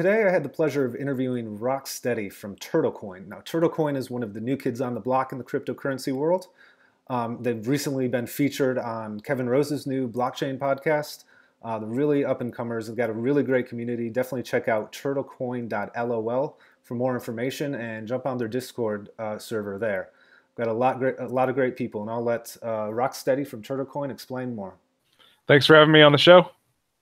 Today I had the pleasure of interviewing RockSteady from TurtleCoin. Now, TurtleCoin is one of the new kids on the block in the cryptocurrency world. They've recently been featured on Kevin Rose's new blockchain podcast. The really up-and-comers have got a really great community. Definitely check out turtlecoin.lol for more information and jump on their Discord server there. Got a lot of great people, and I'll let RockSteady from TurtleCoin explain more. Thanks for having me on the show.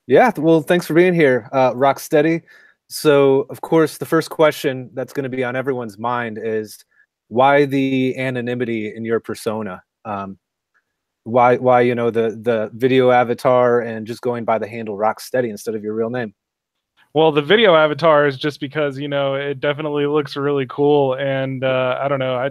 Yeah, well, thanks for being here, RockSteady. So, of course, the first question that's going to be on everyone's mind is why the anonymity in your persona? Why the video avatar and just going by the handle RockSteady instead of your real name? Well, the video avatar is just because it definitely looks really cool, and I don't know,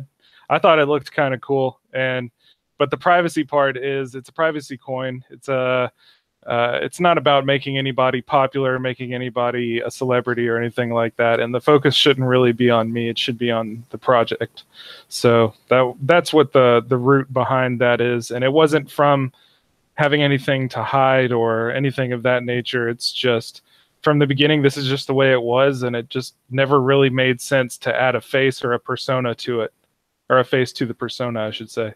I thought it looked kind of cool, but the privacy part is it's a privacy coin. It's not about making anybody popular, making anybody a celebrity or anything like that. And the focus shouldn't really be on me. It should be on the project. So that's what the root behind that is. And it wasn't from having anything to hide or anything of that nature. It's just from the beginning, this is just the way it was. And it just never really made sense to add a face or a persona to it, or a face to the persona, I should say.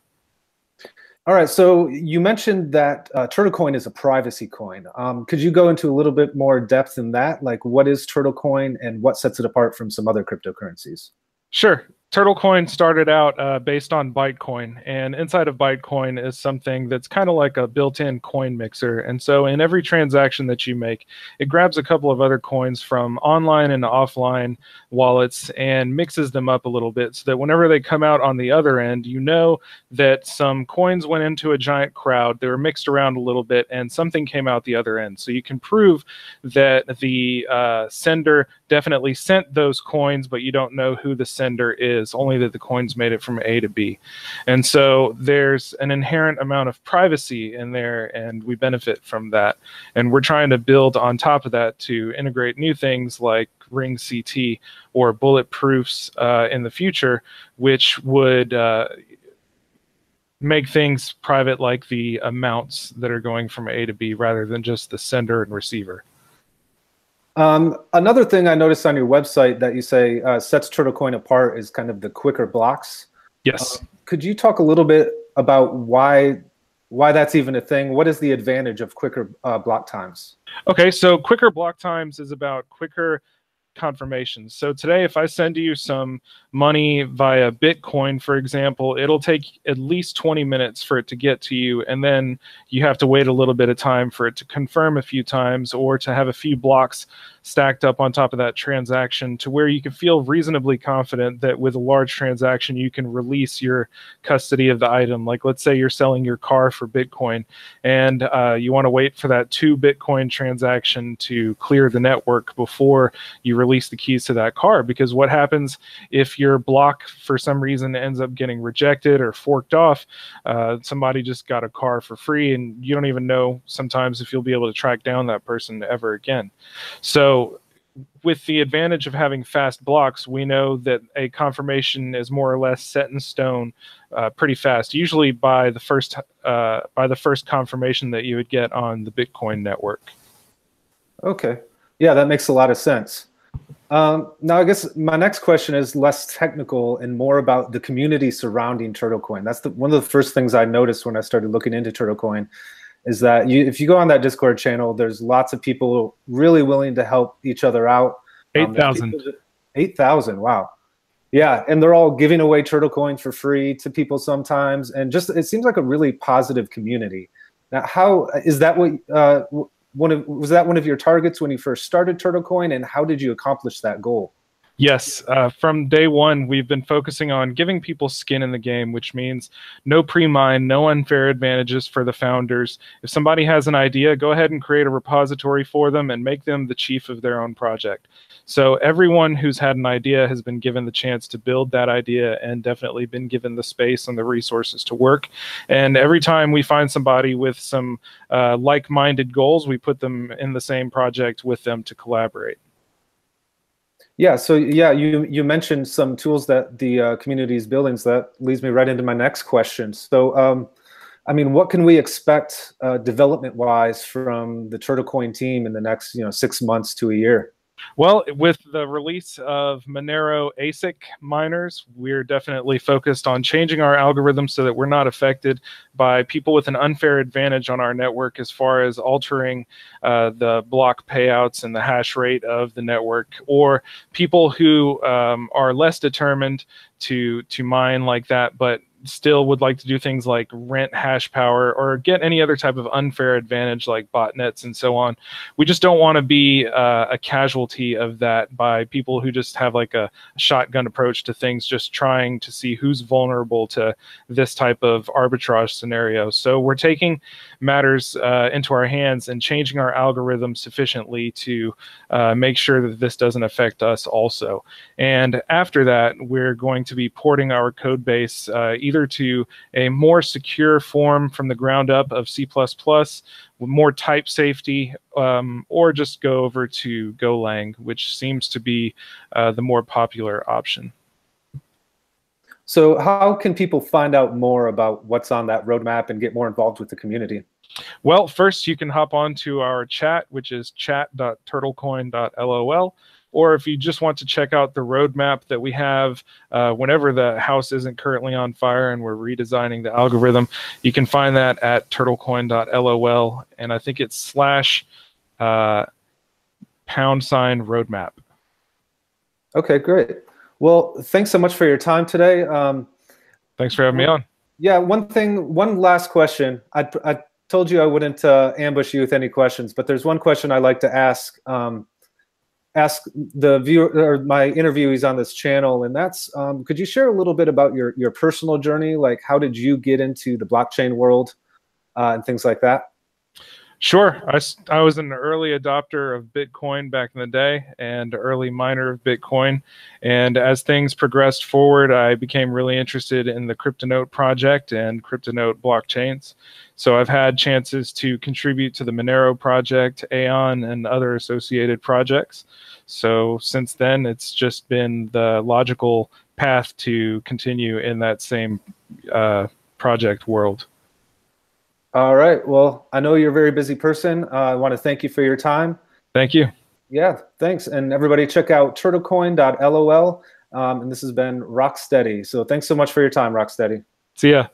All right, so you mentioned that TurtleCoin is a privacy coin. Could you go into a little bit more depth in that? Like, what is TurtleCoin and what sets it apart from some other cryptocurrencies? Sure. TurtleCoin started out based on Bytecoin, and inside of Bytecoin is something that's kind of like a built-in coin mixer. And so in every transaction that you make, it grabs a couple of other coins from online and offline wallets and mixes them up a little bit so that whenever they come out on the other end, you know that some coins went into a giant crowd, they were mixed around a little bit, and something came out the other end. So you can prove that the sender definitely sent those coins, but you don't know who the sender is. Only that the coins made it from A to B. And so there's an inherent amount of privacy in there, and we benefit from that. And we're trying to build on top of that to integrate new things like ring CT or bulletproofs in the future, which would make things private, like the amounts that are going from A to B rather than just the sender and receiver. Another thing I noticed on your website that you say sets TurtleCoin apart is kind of the quicker blocks. Yes. Could you talk a little bit about why that's even a thing? What is the advantage of quicker block times? Okay, so quicker block times is about quicker confirmations. So today, if I send you some money via Bitcoin, for example, it'll take at least 20 minutes for it to get to you, and then you have to wait a little bit of time for it to confirm a few times or to have a few blocks stacked up on top of that transaction to where you can feel reasonably confident that with a large transaction you can release your custody of the item. Like, let's say you're selling your car for Bitcoin and you want to wait for that 2 Bitcoin transaction to clear the network before you release the keys to that car. Because what happens if your block for some reason ends up getting rejected or forked off? Somebody just got a car for free and you don't even know sometimes if you'll be able to track down that person ever again. So with the advantage of having fast blocks, we know that a confirmation is more or less set in stone pretty fast, usually by the first confirmation that you would get on the Bitcoin network. Okay. Yeah, that makes a lot of sense. Now, I guess my next question is less technical and more about the community surrounding TurtleCoin. That's one of the first things I noticed when I started looking into TurtleCoin, is that if you go on that Discord channel, there's lots of people really willing to help each other out. 8,000. 8,000, wow. Yeah, and they're all giving away TurtleCoin for free to people sometimes, and just it seems like a really positive community. Now, how is that? Was that one of your targets when you first started TurtleCoin, and how did you accomplish that goal? Yes, from day one, we've been focusing on giving people skin in the game, which means no pre-mine, no unfair advantages for the founders. If somebody has an idea, go ahead and create a repository for them and make them the chief of their own project. So everyone who's had an idea has been given the chance to build that idea and definitely been given the space and the resources to work. And every time we find somebody with some like-minded goals, we put them in the same project with them to collaborate. Yeah, so yeah, you mentioned some tools that the community is building, so that leads me right into my next question. So, I mean, what can we expect development-wise from the TurtleCoin team in the next 6 months to a year? Well, with the release of Monero ASIC miners, we're definitely focused on changing our algorithm so that we're not affected by people with an unfair advantage on our network as far as altering the block payouts and the hash rate of the network, or people who are less determined to mine like that, but still would like to do things like rent hash power or get any other type of unfair advantage like botnets and so on. We just don't want to be a casualty of that by people who just have like a shotgun approach to things, just trying to see who's vulnerable to this type of arbitrage scenario. So we're taking matters into our hands and changing our algorithm sufficiently to make sure that this doesn't affect us also. And after that, we're going to be porting our code base either to a more secure form from the ground up of C++ with more type safety, or just go over to Golang, which seems to be the more popular option. So how can people find out more about what's on that roadmap and get more involved with the community? Well, first you can hop on to our chat, which is chat.turtlecoin.lol. Or if you just want to check out the roadmap that we have whenever the house isn't currently on fire and we're redesigning the algorithm, you can find that at turtlecoin.lol. And I think it's /roadmap. Okay, great. Well, thanks so much for your time today. Thanks for having me on. Yeah, one last question. I told you I wouldn't ambush you with any questions, but there's one question I like to ask the viewer or my interviewees on this channel, and that's could you share a little bit about your personal journey? Like, how did you get into the blockchain world and things like that? Sure. I was an early adopter of Bitcoin back in the day and early miner of Bitcoin. And as things progressed forward, I became really interested in the CryptoNote project and CryptoNote blockchains. So I've had chances to contribute to the Monero project, Aeon, and other associated projects. So since then, it's just been the logical path to continue in that same project world. All right. Well, I know you're a very busy person. I want to thank you for your time. Thank you. Yeah, thanks. And everybody check out turtlecoin.lol. And this has been RockSteady. So thanks so much for your time, RockSteady. See ya.